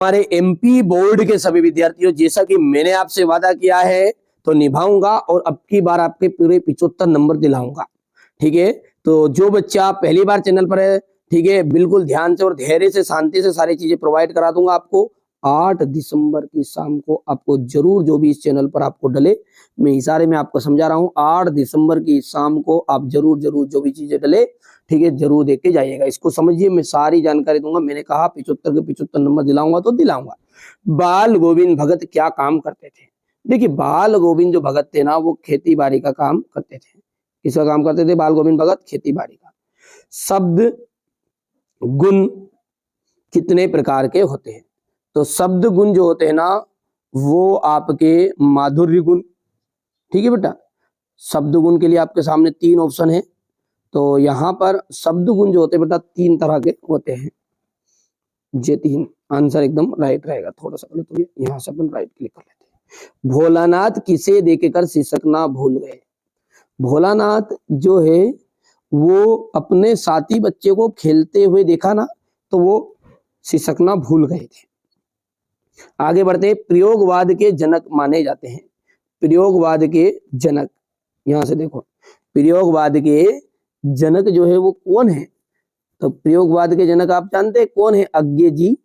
हमारे MP board के सभी विद्यार्थियों, जैसा कि मैंने आपसे वादा किया है तो निभाऊंगा और अब की बार आपके पूरे 75 नंबर दिलाऊंगा। ठीक है, तो जो बच्चा पहली बार चैनल पर है, ठीक है, बिल्कुल ध्यान से और धैर्य से शांति से सारी चीजें प्रोवाइड करा दूंगा आपको। 8 दिसंबर की शाम को आपको जरूर, जो भी इस चैनल पर आपको डले, मैं इशारे में आपको समझा रहा हूं, 8 दिसंबर की शाम को आप जरूर जरूर जो भी चीजें डले, ठीक है, जरूर देख के जाइएगा। इसको समझिए, मैं सारी जानकारी दूंगा। मैंने कहा 75 के 75 नंबर दिलाऊंगा तो दिलाऊंगा। बाल गोविंद भगत क्या काम करते थे? देखिए, बाल गोविंद जो भगत थे ना, वो खेती बाड़ी का काम करते थे। किसका काम करते थे बाल गोविंद भगत? खेती बाड़ी का। शब्द गुण कितने प्रकार के होते हैं? तो शब्द गुण जो होते हैं ना, वो आपके माधुर्य गुण, ठीक है बेटा। शब्द गुण के लिए आपके सामने 3 ऑप्शन है। तो यहाँ पर शब्द गुण जो होते हैं बेटा 3 तरह के होते हैं। ये 3 आंसर एकदम राइट रहेगा। थोड़ा सा गलत हो गया, यहाँ से अपन राइट क्लिक कर लेते हैं। भोलानाथ किसे देखकर सिसकना भूल गए? भोलानाथ जो है वो अपने साथी बच्चे को खेलते हुए देखा ना, तो वो सिसकना भूल गए थे। आगे बढ़ते, प्रयोगवाद के जनक माने जाते हैं। प्रयोगवाद के जनक, यहां से देखो, प्रयोगवाद के जनक जो है वो कौन है? तो प्रयोगवाद के जनक आप जानते हैं कौन है? अज्ञे जी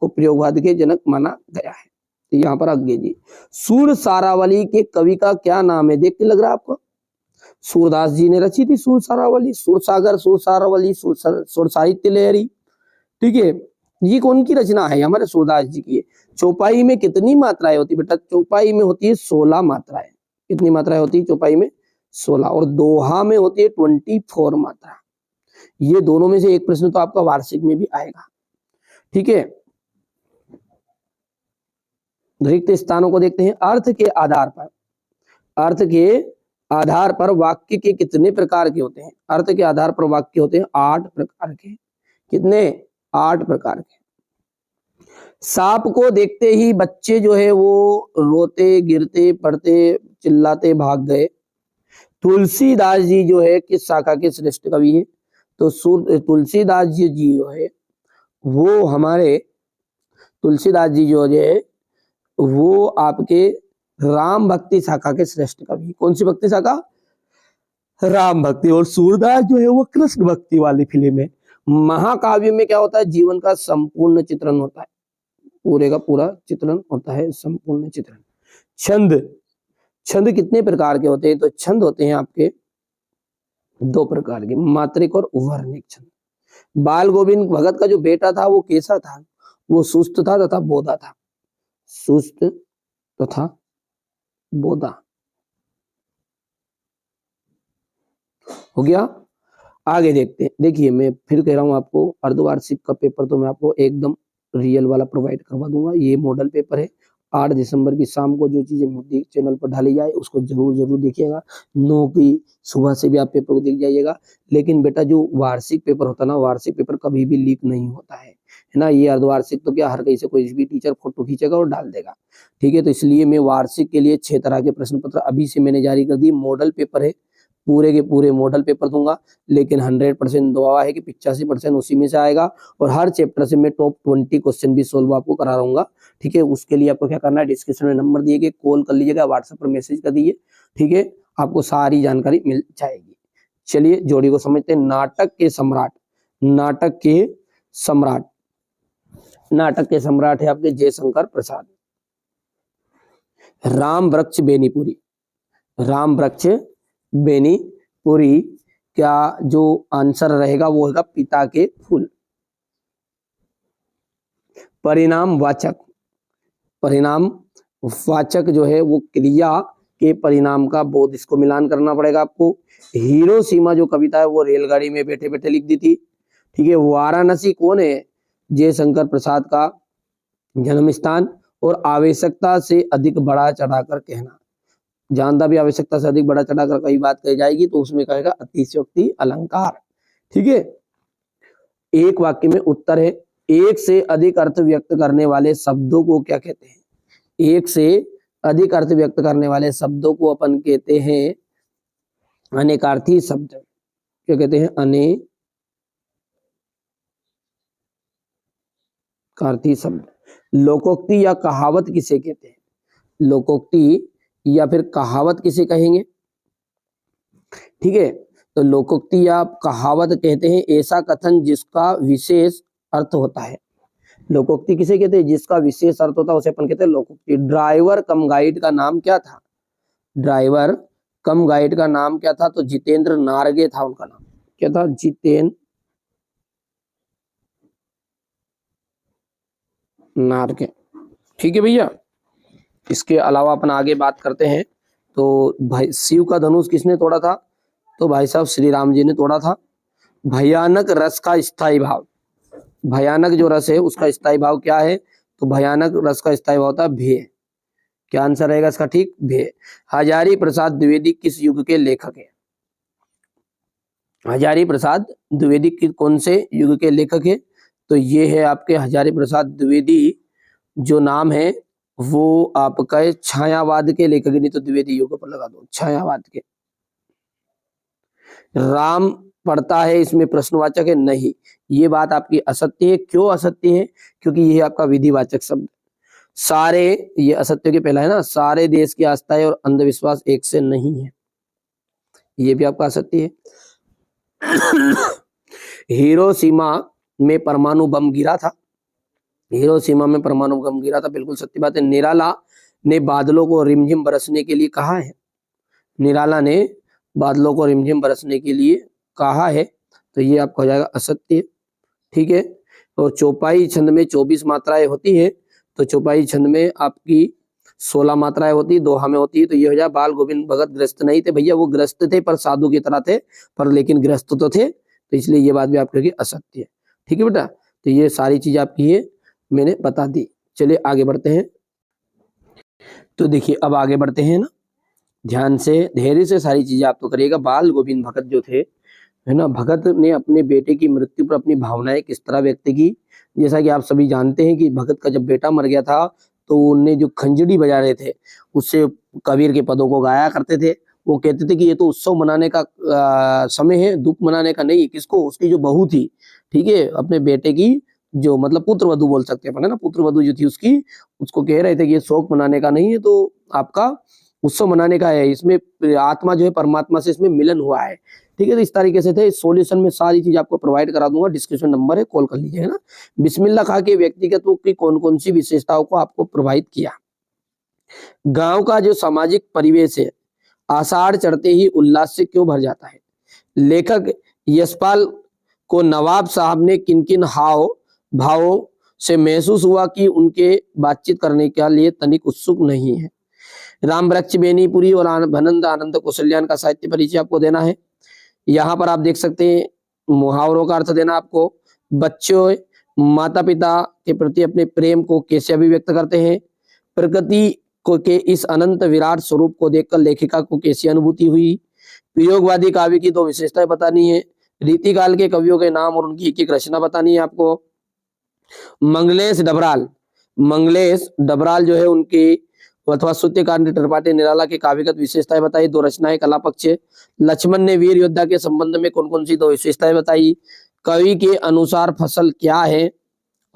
को प्रयोगवाद के जनक माना गया है। तो यहाँ पर अज्ञे जी। सूर सारावली के कवि का क्या नाम है? देख के लग रहा है आपको? सूरदास जी ने रची थी सूर सारावली। सूर सागर, सूर सारावली, सूर साहित्य लहरी, ठीक है, ये कौन की रचना है? हमारे सूरदास जी की। चौपाई में कितनी मात्राएं होती बेटा? चौपाई में होती है 16 मात्राएं। कितनी मात्राएं होती है चौपाई में? 16। और दोहा में होती है 24 मात्रा। ये दोनों में से एक प्रश्न तो आपका वार्षिक में भी आएगा। ठीक है, रिक्त स्थानों को देखते हैं। अर्थ के आधार पर, अर्थ के आधार पर वाक्य के कितने प्रकार के होते हैं? अर्थ के आधार पर वाक्य होते हैं 8 प्रकार के। कितने? 8 प्रकार के। सांप को देखते ही बच्चे जो है वो रोते, गिरते, पड़ते, चिल्लाते भाग गए। तुलसीदास जी जो है किस शाखा के श्रेष्ठ कवि हैं? तो तुलसीदास जी जो है वो हमारे, तुलसीदास जी जो है वो आपके राम भक्ति शाखा के श्रेष्ठ कवि। कौन सी भक्ति शाखा? राम भक्ति। और सूरदास जो है वो कृष्ण भक्ति वाली फिल्म है। महाकाव्य में क्या होता है? जीवन का संपूर्ण चित्रण होता है, पूरे का पूरा चित्रण होता है, संपूर्ण चित्रण। छंद, छंद कितने प्रकार के होते हैं? तो छंद होते हैं आपके 2 प्रकार के, मात्रिक और वर्णिक छंद। बाल गोविंद भगत का जो बेटा था वो कैसा था? वो सुस्त था तथा बोधा था। सुस्त तथा बोधा। हो गया। आगे देखते हैं। देखिए, मैं फिर कह रहा हूं आपको, अर्धवार्षिक का पेपर तो मैं आपको एकदम रियल वाला प्रोवाइड करवा दूंगा। ये मॉडल पेपर है। 8 दिसंबर की शाम को जो चीजें चैनल पर डाली जाए उसको जरूर जरूर देखिएगा। 9 की सुबह से भी आप पेपर को देख जाइएगा। लेकिन बेटा जो वार्षिक पेपर होता है ना, वार्षिक पेपर कभी भी लीक नहीं होता है ना। ये अर्धवार्षिक तो क्या, हर कहीं से कोई भी टीचर फोटो खींचेगा और डाल देगा। ठीक है, तो इसलिए मैं वार्षिक के लिए 6 तरह के प्रश्न पत्र अभी से मैंने जारी कर दिए। मॉडल पेपर है, पूरे के पूरे मॉडल पेपर दूंगा, लेकिन 100% दुआ है कि 85% उसी में से आएगा। और हर चैप्टर से मैं टॉप 20 क्वेश्चन भी सोल्व आपको करा रहूंगा। ठीक है, उसके लिए आपको क्या करना है, डिस्क्रिप्शन में नंबर दिए गए, कॉल कर लीजिएगा, व्हाट्सएप पर मैसेज कर दीजिए। ठीक है, आपको सारी जानकारी मिल जाएगी। चलिए जोड़ी को समझते हैं। नाटक के सम्राट, नाटक के सम्राट, नाटक के सम्राट है आपके जयशंकर प्रसाद। राम वृक्ष बेनीपुरी, राम वृक्ष बेनीपुरी, क्या जो आंसर रहेगा वो होगा पिता के फूल। परिणाम वाचक, परिणाम वाचक जो है वो क्रिया के परिणाम का बोध, इसको मिलान करना पड़ेगा आपको। हिरोशिमा जो कविता है वो रेलगाड़ी में बैठे बैठे लिख दी थी। ठीक है, वाराणसी कौन है? जयशंकर प्रसाद का जन्म स्थान। और आवश्यकता से अधिक बढ़ा चढ़ाकर कहना, जानता भी आवश्यकता से अधिक बढ़ा चढ़ाकर कई बात कही जाएगी तो उसमें कहेगा अतिशयोक्ति अलंकार। ठीक है, एक वाक्य में उत्तर है। एक से अधिक अर्थ व्यक्त करने वाले शब्दों को क्या कहते हैं? एक से अधिक अर्थ व्यक्त करने वाले शब्दों को अपन कहते हैं अनेकार्थी शब्द। क्या कहते हैं? अनेकार्थी शब्द। लोकोक्ति या कहावत किसे कहते हैं? लोकोक्ति या फिर कहावत किसे कहेंगे? ठीक है, तो लोकोक्ति या कहावत कहते हैं ऐसा कथन जिसका विशेष अर्थ होता है। लोकोक्ति किसे कहते हैं? जिसका विशेष अर्थ होता है उसे अपन कहते हैं लोकोक्ति। ड्राइवर कम गाइड का नाम क्या था? ड्राइवर कम गाइड का नाम क्या था? तो जितेंद्र नारगे था उनका नाम। क्या था? जितेंद्र नारगे। ठीक है भैया, इसके अलावा अपन आगे बात करते हैं। तो भाई शिव का धनुष किसने तोड़ा था? तो भाई साहब श्री राम जी ने तोड़ा था। भयानक रस का स्थायी भाव, भयानक जो रस है उसका स्थायी भाव क्या है? तो भयानक रस का स्थायी भाव होता है भय। क्या आंसर रहेगा इसका? ठीक, भय। हजारी प्रसाद द्विवेदी किस युग के लेखक है? हजारी प्रसाद द्विवेदी कौन से युग के लेखक है? तो ये है आपके हजारी प्रसाद द्विवेदी, जो नाम है वो आपका छायावाद के लेखक, नहीं तो द्विवेदी युग पर लगा दो, छायावाद के। राम पढ़ता है, इसमें प्रश्नवाचक है? नहीं, ये बात आपकी असत्य है। क्यों असत्य है? क्योंकि ये आपका विधिवाचक शब्द। सारे, ये असत्य के पहला है ना, सारे देश की आस्थाएं और अंधविश्वास एक से नहीं है, ये भी आपका असत्य है। हिरोशिमा में परमाणु बम गिरा था, हिरोशिमा में परमाणु बम गिरा था, बिल्कुल सत्य बात है। निराला ने बादलों को रिमझिम बरसने के लिए कहा है, निराला ने बादलों को रिमझिम बरसने के लिए कहा है, तो ये आपका हो जाएगा असत्य। ठीक है, और चौपाई छंद में 24 मात्राएं होती है, तो चौपाई छंद में आपकी 16 मात्राएं होती, दोहा में होती है, तो ये हो जाए बाल गोविंद भगत ग्रस्त नहीं थे भैया, वो ग्रस्त थे पर साधु की तरह थे, पर लेकिन ग्रस्त तो थे, तो इसलिए ये बात भी आपकी असत्य है। ठीक है बेटा, तो ये सारी चीज आपकी है मैंने बता दी। चलिए आगे बढ़ते हैं। तो देखिए अब आगे बढ़ते हैं ना, ध्यान से धैर्य से सारी चीजें आप तो करिएगा। बाल गोविंद भगत जो थे, है ना, भगत ने अपने बेटे की मृत्यु पर अपनी भावनाएं किस तरह व्यक्त की? जैसा कि आप सभी जानते हैं कि भगत का जब बेटा मर गया था तो उनने जो खंजड़ी बजा रहे थे उससे कबीर के पदों को गाया करते थे। वो कहते थे कि ये तो उत्सव मनाने का समय है, दुख मनाने का नहीं। किसको? उसकी जो बहू थी, ठीक है, अपने बेटे की जो मतलब पुत्र वधू बोल सकते हैं, है ना, पुत्र वधू जो थी उसकी, उसको कह रहे थे कि ये शोक मनाने का नहीं है, तो आपका उत्सव मनाने का है, इसमें आत्मा जो है परमात्मा से इसमें मिलन हुआ है। ठीक है, तो इस तरीके से थे। इस सॉल्यूशन में सारी चीज आपको प्रोवाइड करा दूंगा, डिस्क्रिप्शन नंबर है, कॉल कर लीजिए, है ना। बिस्मिल्लाह खां के व्यक्तिगत की कौन कौन सी विशेषताओं को आपको प्रोवाइड किया? गांव का जो सामाजिक परिवेश है आषाढ़ चढ़ते ही उल्लास से क्यों भर जाता है? लेखक यशपाल को नवाब साहब ने किन किन हाव भावों से महसूस हुआ कि उनके बातचीत करने के लिए तनिक उत्सुक नहीं है? राम वृक्ष बेनीपुरी और भनंद आनंद कौशल्यान का साहित्य परिचय आपको देना है। यहाँ पर आप देख सकते हैं मुहावरों का अर्थ देना आपको। बच्चों माता पिता के प्रति अपने प्रेम को कैसे अभिव्यक्त करते हैं? प्रकृति को के इस अनंत विराट स्वरूप को देखकर लेखिका को कैसी अनुभूति हुई? वियोगवादी काव्य की 2 विशेषताएं बतानी है। रीतिकाल के कवियों के नाम और उनकी एक रचना बतानी है आपको। मंगलेश डबराल जो है उनकी अथवा सूत्यकांत त्रिपाठी निराला के काव्यगत विशेषताएं बताई। 2 रचनाएं कला पक्ष। लक्ष्मण ने वीर योद्धा के संबंध में कौन कौन सी 2 विशेषताएं बताई? कवि के अनुसार फसल क्या है?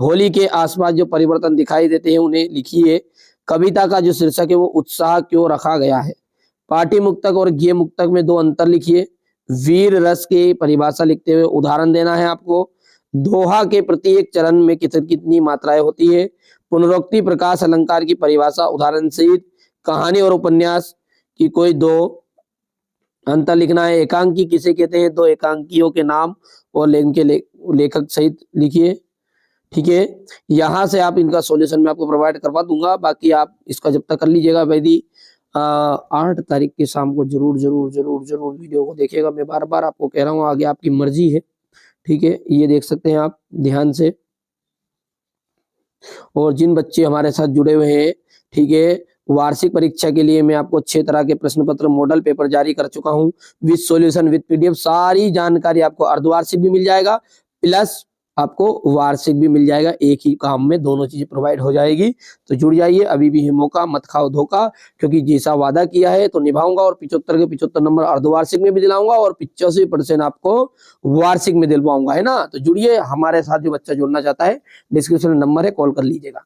होली के आसपास जो परिवर्तन दिखाई देते हैं उन्हें लिखिए। कविता का जो शीर्षक है वो उत्साह क्यों रखा गया है? पाटी मुक्तक और गेय मुक्तक में 2 अंतर लिखिए। वीर रस की परिभाषा लिखते हुए उदाहरण देना है आपको। दोहा के प्रत्येक चरण में कितनी मात्राएं होती है? पुनरोक्ति प्रकाश अलंकार की परिभाषा उदाहरण सहित। कहानी और उपन्यास की कोई 2 अंतर लिखना है। एकांकी किसे कहते हैं? 2 एकांकियों के नाम और लेखक सहित लिखिए। ठीक है, यहाँ से आप इनका सॉल्यूशन मैं आपको प्रोवाइड करवा दूंगा, बाकी आप इसका जब तक कर लीजिएगा। वैदी 8 तारीख की शाम को जरूर वीडियो को देखिएगा। मैं बार बार आपको कह रहा हूँ, आगे आपकी मर्जी है। ठीक है, ये देख सकते हैं आप ध्यान से। और जिन बच्चे हमारे साथ जुड़े हुए हैं, ठीक है, वार्षिक परीक्षा के लिए मैं आपको 6 तरह के प्रश्न पत्र मॉडल पेपर जारी कर चुका हूं विद सॉल्यूशन विद पीडीएफ। सारी जानकारी आपको अर्धवार्षिक भी मिल जाएगा प्लस आपको वार्षिक भी मिल जाएगा। एक ही काम में दोनों चीजें प्रोवाइड हो जाएगी। तो जुड़ जाइए, अभी भी है मौका, मत खाओ धोखा, क्योंकि जैसा वादा किया है तो निभाऊंगा। और 75 के 75 नंबर अर्धवार्षिक में भी दिलाऊंगा और 85% आपको वार्षिक में दिलवाऊंगा, है ना। तो जुड़िए हमारे साथ, जो बच्चा जुड़ना चाहता है डिस्क्रिप्शन नंबर है, कॉल कर लीजिएगा।